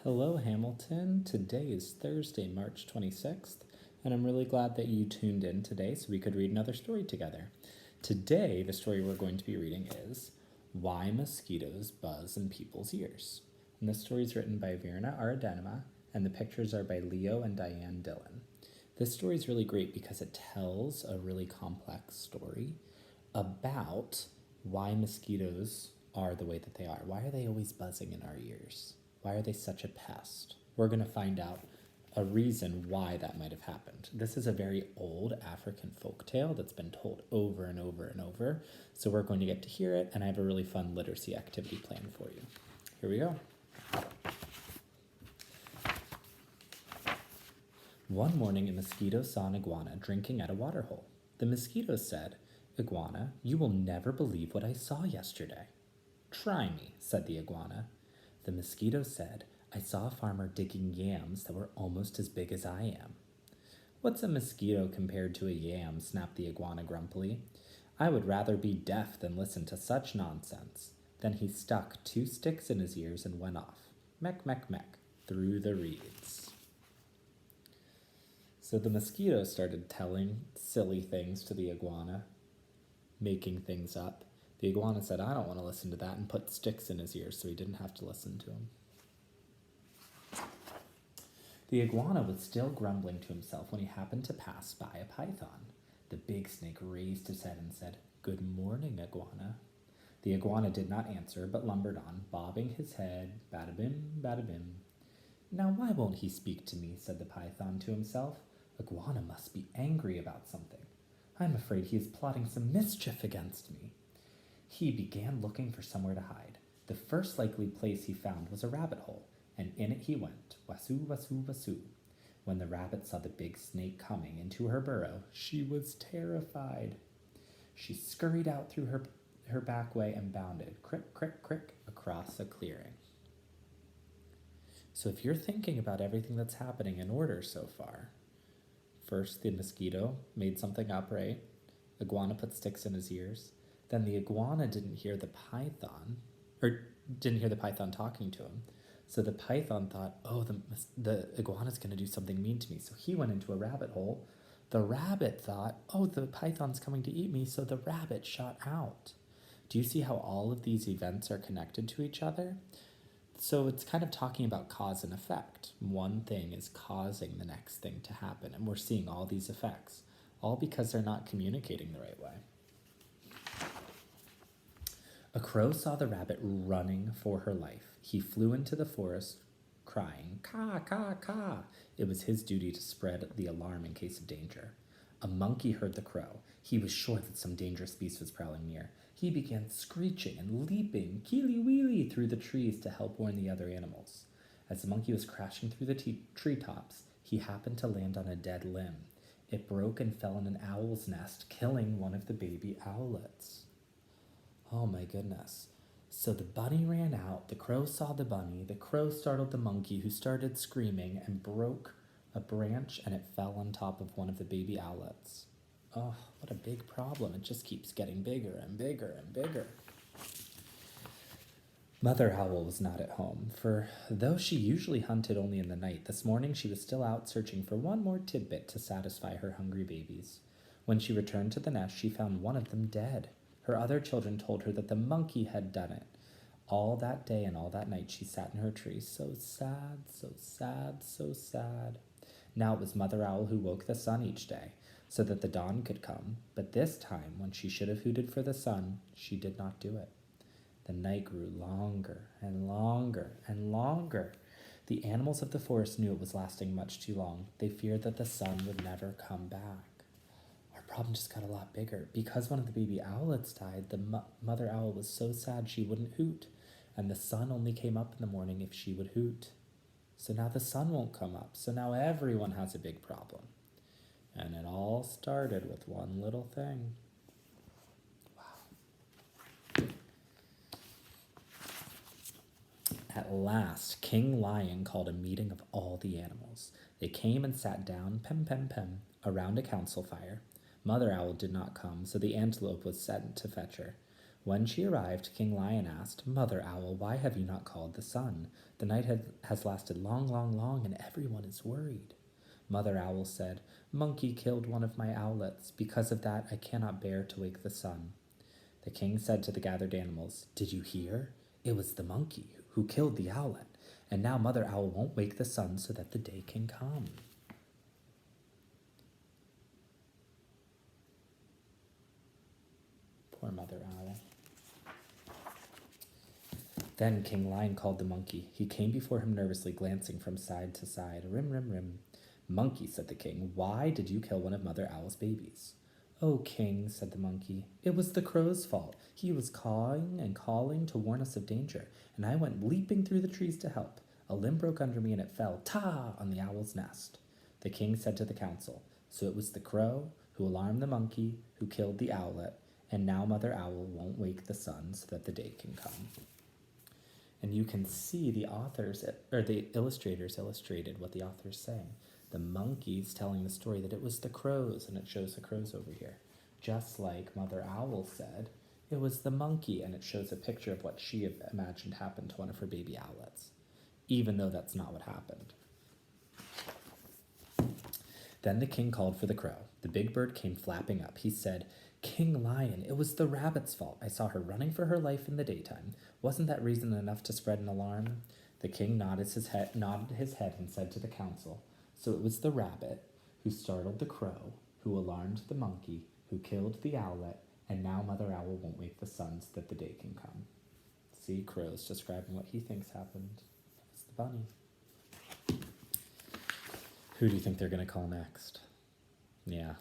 Hello, Hamilton. Today is Thursday, March 26th, and I'm really glad that you tuned in today so we could read another story together. Today, the story we're going to be reading is Why Mosquitoes Buzz in People's Ears. And this story is written by Virna Aradenema, and the pictures are by Leo and Diane Dillon. This story is really great because it tells a really complex story about why mosquitoes are the way that they are. Why are they always buzzing in our ears? Why are they such a pest? We're going to find out a reason why that might have happened. This is a very old African folk tale that's been told over and over and over. So we're going to get to hear it, and I have a really fun literacy activity planned for you. Here we go. One morning, a mosquito saw an iguana drinking at a waterhole. The mosquito said, "Iguana, you will never believe what I saw yesterday." "Try me," said the iguana. The mosquito said, "I saw a farmer digging yams that were almost as big as I am." "What's a mosquito compared to a yam?" snapped the iguana grumpily. "I would rather be deaf than listen to such nonsense." Then he stuck 2 sticks in his ears and went off, meck, meck, meck, through the reeds. So the mosquito started telling silly things to the iguana, making things up. The iguana said, "I don't want to listen to that," and put sticks in his ears so he didn't have to listen to him. The iguana was still grumbling to himself when he happened to pass by a python. The big snake raised his head and said, "Good morning, iguana." The iguana did not answer, but lumbered on, bobbing his head, bada-bim, bada-bim. "Now why won't he speak to me?" said the python to himself. "Iguana must be angry about something. I'm afraid he is plotting some mischief against me." He began looking for somewhere to hide. The first likely place he found was a rabbit hole, and in it he went, wassoo, wassoo, wassoo. When the rabbit saw the big snake coming into her burrow, she was terrified. She scurried out through her back way and bounded, crick, crick, crick, across a clearing. So if you're thinking about everything that's happening in order so far, first the mosquito made something up, right? Iguana put sticks in his ears. Then the iguana didn't hear the python talking to him. So the python thought, "Oh, the iguana's going to do something mean to me." So he went into a rabbit hole. The rabbit thought, "Oh, the python's coming to eat me." So the rabbit shot out. Do you see how all of these events are connected to each other? So it's kind of talking about cause and effect. One thing is causing the next thing to happen, and we're seeing all these effects, all because they're not communicating the right way. A crow saw the rabbit running for her life. He flew into the forest, crying, "Caw, caw, caw." It was his duty to spread the alarm in case of danger. A monkey heard the crow. He was sure that some dangerous beast was prowling near. He began screeching and leaping, keely-weely, through the trees to help warn the other animals. As the monkey was crashing through the treetops, he happened to land on a dead limb. It broke and fell in an owl's nest, killing one of the baby owlets. Oh my goodness. So the bunny ran out, the crow saw the bunny, the crow startled the monkey, who started screaming and broke a branch, and it fell on top of one of the baby owlets. Oh, what a big problem. It just keeps getting bigger and bigger and bigger. Mother Owl was not at home, for though she usually hunted only in the night, this morning she was still out searching for one more tidbit to satisfy her hungry babies. When she returned to the nest, she found one of them dead. Her other children told her that the monkey had done it. All that day and all that night she sat in her tree, so sad, so sad, so sad. Now it was Mother Owl who woke the sun each day, so that the dawn could come, but this time, when she should have hooted for the sun, she did not do it. The night grew longer and longer and longer. The animals of the forest knew it was lasting much too long. They feared that the sun would never come back. Our problem just got a lot bigger. Because one of the baby owlets died, the mother owl was so sad she wouldn't hoot, and the sun only came up in the morning if she would hoot. So now the sun won't come up, so now everyone has a big problem. And it all started with one little thing. Wow. At last, King Lion called a meeting of all the animals. They came and sat down, pem, pem, pem, around a council fire. Mother Owl did not come, so the antelope was sent to fetch her. When she arrived, King Lion asked, "Mother Owl, why have you not called the sun? The night has lasted long, long, long, and everyone is worried." Mother Owl said, "Monkey killed one of my owlets. Because of that, I cannot bear to wake the sun." The king said to the gathered animals, "Did you hear? It was the monkey who killed the owlet, and now Mother Owl won't wake the sun so that the day can come." Poor Mother Owl. Then King Lion called the monkey. He came before him nervously, glancing from side to side. "Rim, rim, rim." "Monkey," said the king, "why did you kill one of Mother Owl's babies?" "Oh, king," said the monkey, "it was the crow's fault. He was cawing and calling to warn us of danger, and I went leaping through the trees to help. A limb broke under me and it fell, on the owl's nest." The king said to the council, "So it was the crow who alarmed the monkey, who killed the owlet, and now Mother Owl won't wake the sun so that the day can come." And you can see the authors, or the illustrators illustrated what the author's saying. The monkey's telling the story that it was the crows, and it shows the crows over here. Just like Mother Owl said, it was the monkey, and it shows a picture of what she imagined happened to one of her baby owlets, even though that's not what happened. Then the king called for the crow. The big bird came flapping up. He said, "King Lion, it was the rabbit's fault. I saw her running for her life in the daytime. Wasn't that reason enough to spread an alarm?" The king nodded his head and said to the council, "So it was the rabbit who startled the crow, who alarmed the monkey, who killed the owlet, and now Mother Owl won't wake the sun so that the day can come." See, Crow's describing what he thinks happened. It's the bunny. Who do you think they're going to call next? Yeah.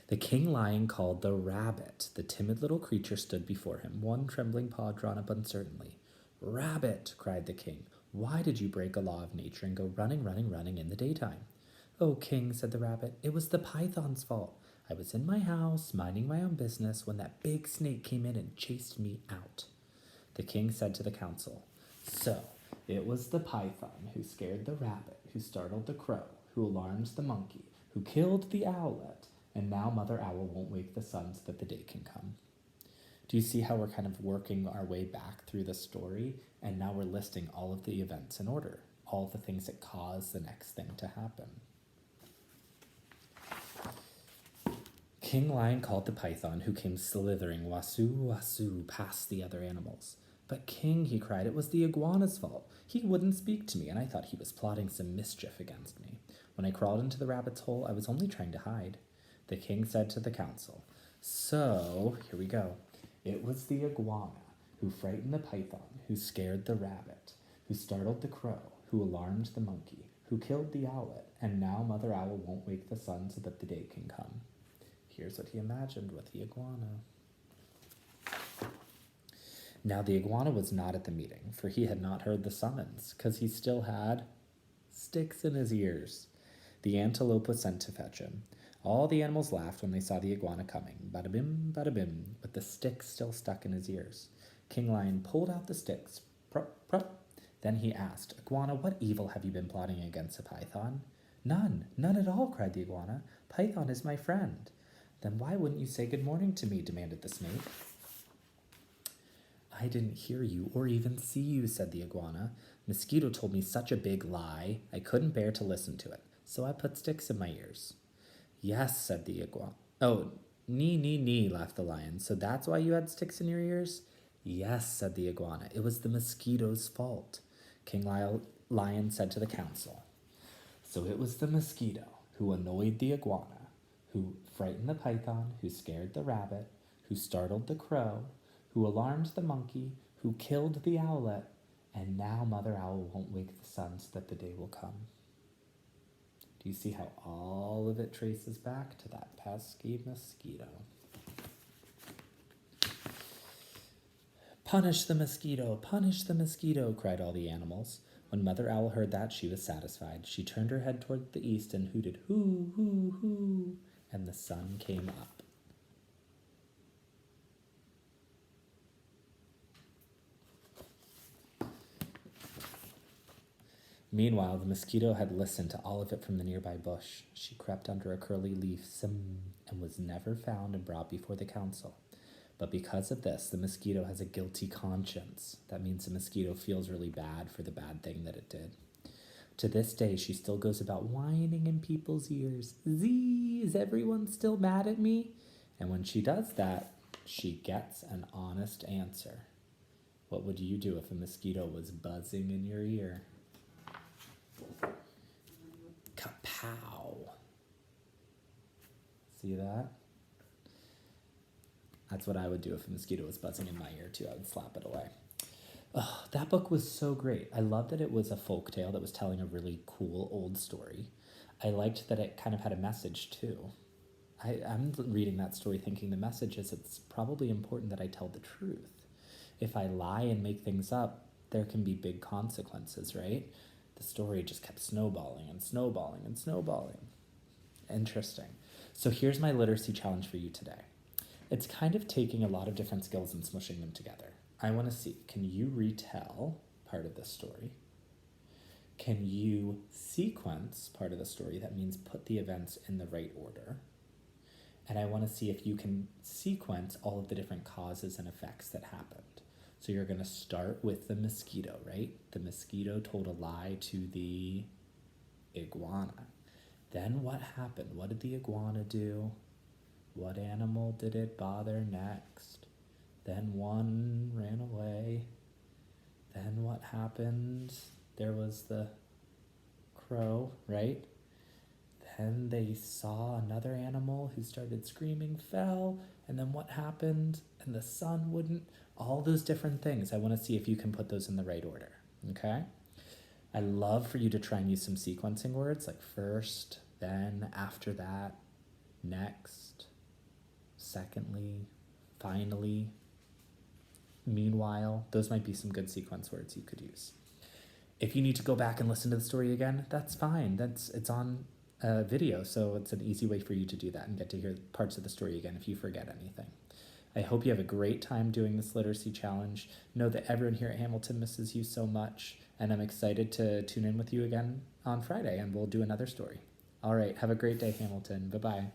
The king lion called the rabbit. The timid little creature stood before him, one trembling paw drawn up uncertainly. "Rabbit," cried the king, "why did you break a law of nature and go running, running, running in the daytime?" "Oh, king," said the rabbit, "it was the python's fault. I was in my house, minding my own business, when that big snake came in and chased me out." The king said to the council, "So, it was the python who scared the rabbit, who startled the crow, who alarmed the monkey, who killed the owlet, and now Mother Owl won't wake the sun so that the day can come." Do you see how we're kind of working our way back through the story, and now we're listing all of the events in order, all of the things that cause the next thing to happen. King Lion called the python, who came slithering wasu wasu past the other animals. "But king," he cried, "it was the iguana's fault. He wouldn't speak to me, and I thought he was plotting some mischief against me. When I crawled into the rabbit's hole, I was only trying to hide." The king said to the council, "So, here we go. It was the iguana who frightened the python, who scared the rabbit, who startled the crow, who alarmed the monkey, who killed the owlet, and now Mother Owl won't wake the sun so that the day can come." Here's what he imagined with the iguana. Now the iguana was not at the meeting, for he had not heard the summons, because he still had sticks in his ears. The antelope was sent to fetch him. All the animals laughed when they saw the iguana coming, bada bim, with the sticks still stuck in his ears. King Lion pulled out the sticks, prop, prop. Then he asked, "Iguana, what evil have you been plotting against a python?" "None, none at all," cried the iguana. "Python is my friend." "Then why wouldn't you say good morning to me?" demanded the snake. "I didn't hear you or even see you," said the iguana. "Mosquito told me such a big lie, I couldn't bear to listen to it, so I put sticks in my ears." "Yes," said the iguana. "Oh, nee," laughed the lion. "So that's why you had sticks in your ears?" "Yes," said the iguana. "It was the mosquito's fault." King Lion said to the council, "So it was the mosquito who annoyed the iguana, who frightened the python, who scared the rabbit, who startled the crow, who alarmed the monkey, who killed the owlet, and now Mother Owl won't wake the sun so that the day will come." Do you see how all of it traces back to that pesky mosquito? "Punish the mosquito! Punish the mosquito!" cried all the animals. When Mother Owl heard that, she was satisfied. She turned her head toward the east and hooted, "Hoo, hoo, hoo," and the sun came up. Meanwhile, the mosquito had listened to all of it from the nearby bush. She crept under a curly leaf, and was never found and brought before the council. But because of this, the mosquito has a guilty conscience. That means the mosquito feels really bad for the bad thing that it did. To this day, she still goes about whining in people's ears. Z, is everyone still mad at me? And when she does that, she gets an honest answer. What would you do if a mosquito was buzzing in your ear? Kapow. See that? That's what I would do if a mosquito was buzzing in my ear too. I would slap it away. Oh, that book was so great. I loved that it was a folk tale that was telling a really cool old story. I liked that it kind of had a message too. I'm reading that story thinking the message is it's probably important that I tell the truth. If I lie and make things up, there can be big consequences, right? The story just kept snowballing and snowballing and snowballing. Interesting. So here's my literacy challenge for you today. It's kind of taking a lot of different skills and smushing them together. I want to see, can you retell part of the story? Can you sequence part of the story? That means put the events in the right order. And I want to see if you can sequence all of the different causes and effects that happened. So you're going to start with the mosquito, right? The mosquito told a lie to the iguana. Then what happened? What did the iguana do? What animal did it bother next? Then one ran away. Then what happened? There was the crow, right? Then they saw another animal who started screaming, fell, and then what happened? And the sun wouldn't. All those different things. I want to see if you can put those in the right order, okay? I love for you to try and use some sequencing words like first, then, after that, next, secondly, finally, meanwhile. Those might be some good sequence words you could use. If you need to go back and listen to the story again, that's fine. It's on video, so it's an easy way for you to do that and get to hear parts of the story again if you forget anything. I hope you have a great time doing this literacy challenge. Know that everyone here at Hamilton misses you so much, and I'm excited to tune in with you again on Friday, and we'll do another story. All right, have a great day, Hamilton. Bye-bye.